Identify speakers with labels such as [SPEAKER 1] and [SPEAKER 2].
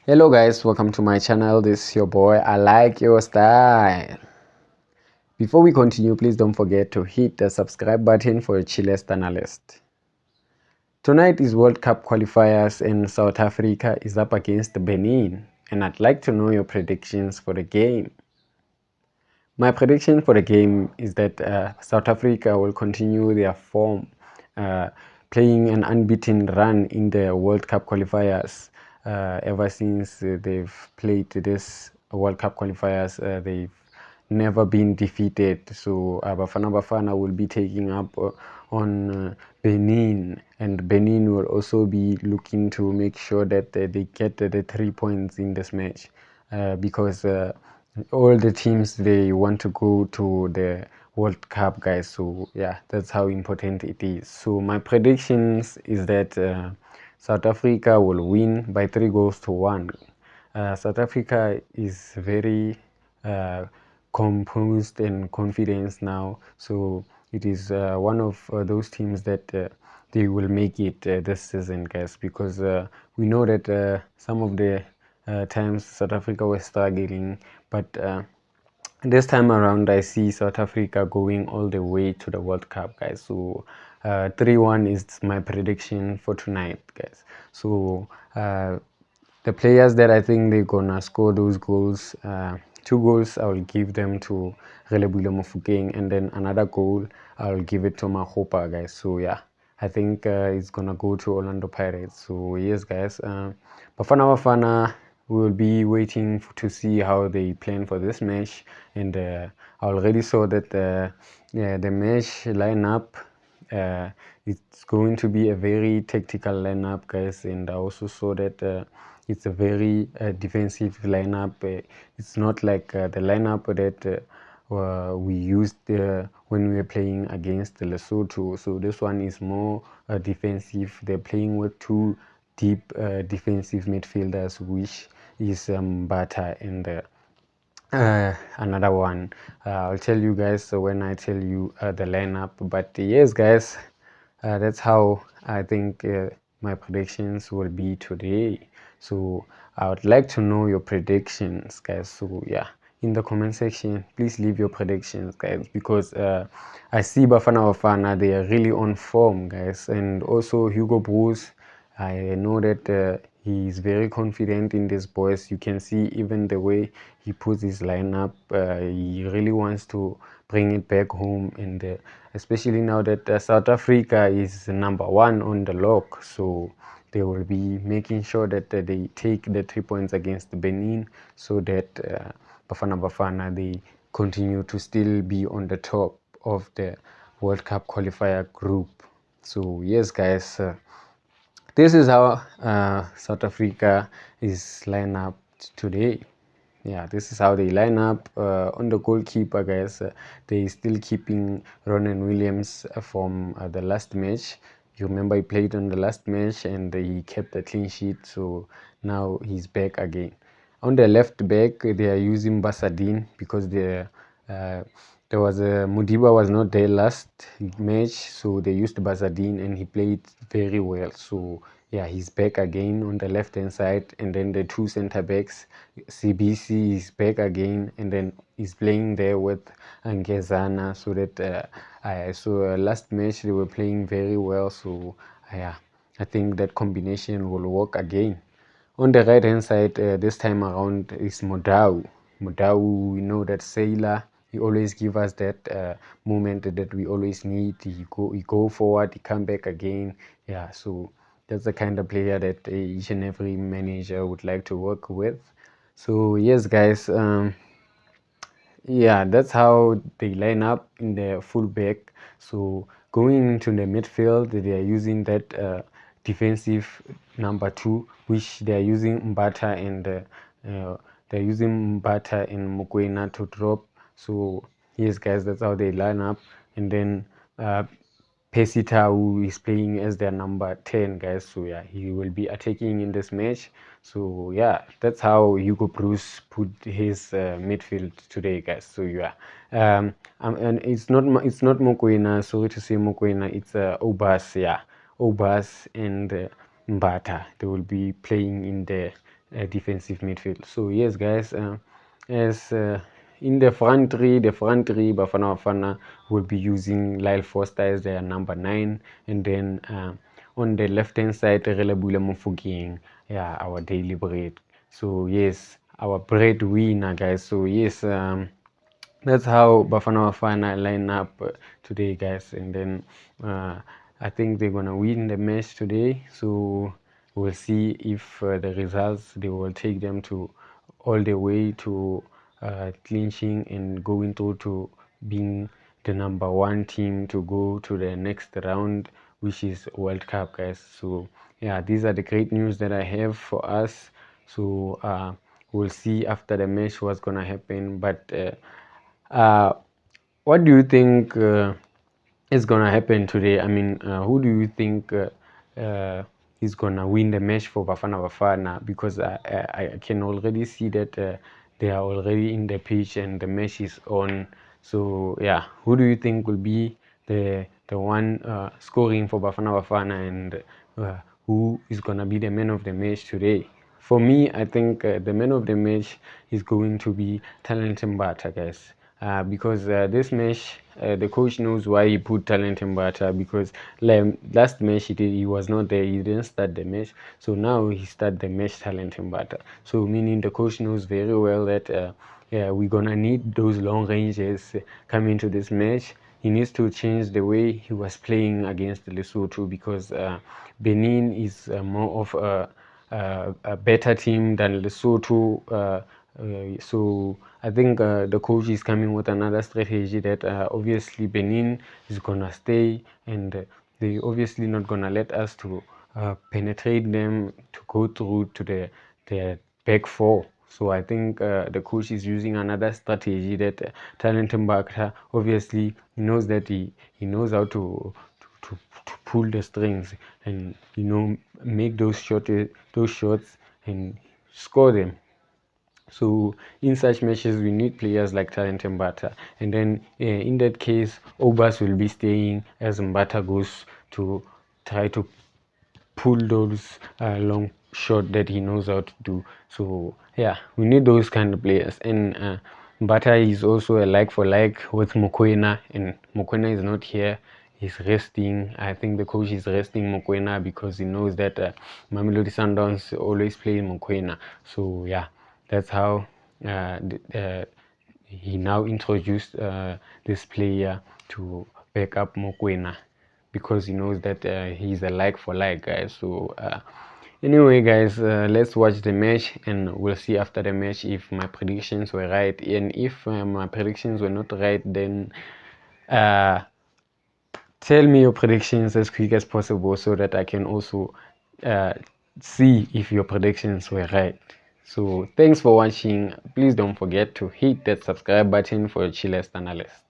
[SPEAKER 1] Hello guys, welcome to my channel. This is your boy. I like your style. Before we continue, please don't forget to hit the subscribe button for a chillest analyst. Tonight is World Cup qualifiers and South Africa is up against Benin, and I'd like to know your predictions for the game. My prediction for the game is that South Africa will continue their form, playing an unbeaten run in the World Cup qualifiers. Ever since they've played this World Cup qualifiers, they've never been defeated. So Bafana Bafana will be taking up on Benin, and Benin will also be looking to make sure that they get the 3 points in this match, because all the teams, they want to go to the World Cup, guys. So yeah, that's how important it is. So my predictions is that South Africa will win by 3 goals to 1. South Africa is very composed and confident now, so it is one of those teams that they will make it this season, guys, because we know that some of the times South Africa was struggling, but this time around I see South Africa going all the way to the World Cup, guys. So 3-1 is my prediction for tonight, guys. So the players that I think they're gonna score those goals, 2 goals I will give them to Relebohile Mofokeng, and then another goal I'll give it to Makgopa, guys. So yeah, I think it's gonna go to Orlando Pirates. So yes, guys, Bafana Bafana, we will be waiting to see how they plan for this match, and I already saw that yeah, the match lineup, it's going to be a very tactical lineup, guys, and I also saw that it's a very defensive lineup. It's not like the lineup that we used when we were playing against Lesotho. So this one is more defensive. They're playing with two deep defensive midfielders, which is Bata and another one. I'll tell you guys when I tell you the lineup. But yes, guys, that's how I think my predictions will be today. So I would like to know your predictions, guys. So yeah, in the comment section, please leave your predictions, guys, because I see Bafana Bafana, they are really on form, guys, and also Hugo Broos. I know that he is very confident in these boys. You can see even the way he puts his lineup. He really wants to bring it back home, and especially now that South Africa is #1 on the log. So they will be making sure that they take the 3 points against Benin, so that Bafana Bafana, they continue to still be on the top of the World Cup qualifier group. So yes, guys, this is how South Africa is lined up today. Yeah, this is how they line up. On the goalkeeper, guys, they still keeping Ronan Williams from the last match. You remember he played on the last match and he kept a clean sheet, so now he's back again. On the left back, they are using Basadine because there was a Mudiba was not there last match, so they used Basadine and he played very well. So yeah, he's back again on the left hand side, and then the two center backs, CBC is back again, and then he's playing there with Angezana. So that I saw last match they were playing very well. So yeah, I think that combination will work again. On the right hand side, this time around is Modau. Modau, we know that Sailor, he always give us that moment that we always need. He go forward, he come back again. Yeah, so that's the kind of player that each and every manager would like to work with. So yes, guys, yeah, that's how they line up in the fullback. So going into the midfield, they are using that defensive #2, which they are using Mbata and they're using Mbata and Mokoena to drop. So yes, guys, that's how they line up, and then Pesita, who is playing as their #10, guys. So yeah, he will be attacking in this match. So yeah, that's how Hugo Bruce put his midfield today, guys. So yeah, and it's not Mokoena. Sorry to say Mokoena. It's Obas. Yeah, Obas and Mbata. They will be playing in the defensive midfield. So yes, guys, as in the front three, Bafana Bafana will be using Lyle Foster as their number 9, and then on the left hand side, Relebule Mofokeng, yeah, our daily bread. So yes, our breadwinner, guys. So yes, that's how Bafana Bafana line up today, guys. And then I think they're gonna win the match today. So we'll see if the results they will take them to all the way to clinching and going through to being the number 1 team to go to the next round, which is World Cup, guys. So yeah, these are the great news that I have for us. So we'll see after the match what's gonna happen, but uh, what do you think is gonna happen today? I mean, who do you think is gonna win the match for Bafana Bafana? Because I can already see that they are already in the pitch and the match is on. So yeah, who do you think will be the one scoring for Bafana Bafana, and who is gonna be the man of the match today? For me, I think the man of the match is going to be Talent Mbata, guys. Because this match, the coach knows why he put Talent Mbata, because last match he was not there, he didn't start the match. So now he start the match Talent Mbata. So meaning the coach knows very well that yeah, we're gonna need those long ranges coming to this match. He needs to change the way he was playing against Lesotho, because Benin is more of a better team than Lesotho. So I think the coach is coming with another strategy that obviously Benin is gonna stay, and they obviously not gonna let us to penetrate them to go through to the back four. So I think the coach is using another strategy that Talent Mbaka obviously knows that he knows how to pull the strings, and make those shots and score them. So in such matches, we need players like Talent Mbata, and then in that case, Obas will be staying as Mbata goes to try to pull those long shot that he knows how to do. So yeah, we need those kind of players. And Mbata is also a like for like with Mokoena, and Mokoena is not here. He's resting. I think the coach is resting Mokoena because he knows that Mamelodi Sundowns always play Mokoena. So yeah, that's how he now introduced this player to back up Mokoena, because he knows that he's a like for like, guys. So anyway, guys, let's watch the match, and we'll see after the match if my predictions were right. And if my predictions were not right, then uh, tell me your predictions as quick as possible, so that I can also uh, see if your predictions were right. So thanks for watching. Please don't forget to hit that subscribe button for Chillest Analyst.